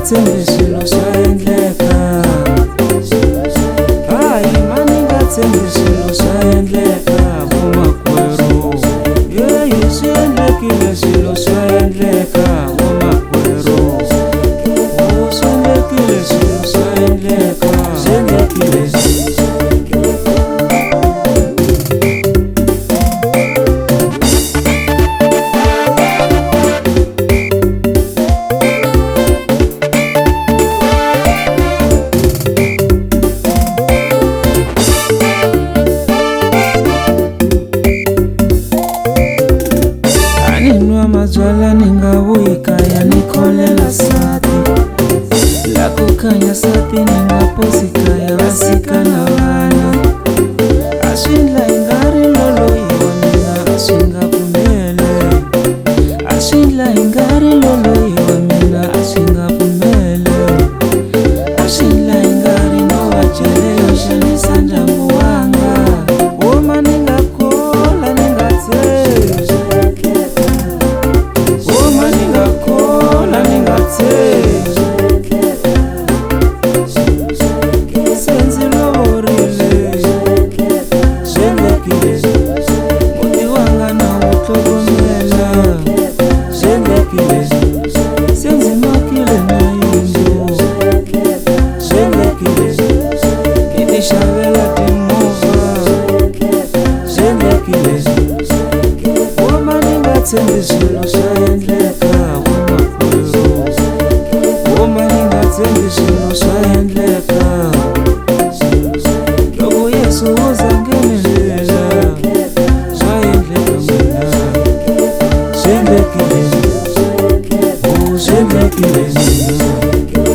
ngatsembi swilo swa endleka. Hayi mani ngatsembi swilo swa endleka vomakwerhu. Yeyi swi endlekile swilo swa endleka vomakwerhu. Swi endlekile swilo swa endleka, swi endlekile. Ninwa mazwala ningavuyi kaya nikholela sati. La kukhanya sati ningaposi kaya vasikana vana. A swi endla i nga ri loloyi wa mina a swi nga pfumele. A swi endla i nga ri loloyi wa mina a swi nga pfumele. A swi endla i nga ri no va jele yo xanisa ndyangu wanga. Woma ni nga khola ni nga tshembi. Woma ni nga khola ni nga tshembi. Se ndzi lovorile swi endlekile. Muti wanga na wu tlhogomela swi endlekile. Se ndzi makile na yindlu swi endlekile. Ni ti xavela timovha swi endlekile. Woma ni nga tshembi swilo swa endleka vomakwerhu. Woma ni nga tshembi swilo swa endleka. Loko Yesu wo za nghenelela swa endleka mina. Swi endlekile, swi endlekile mina.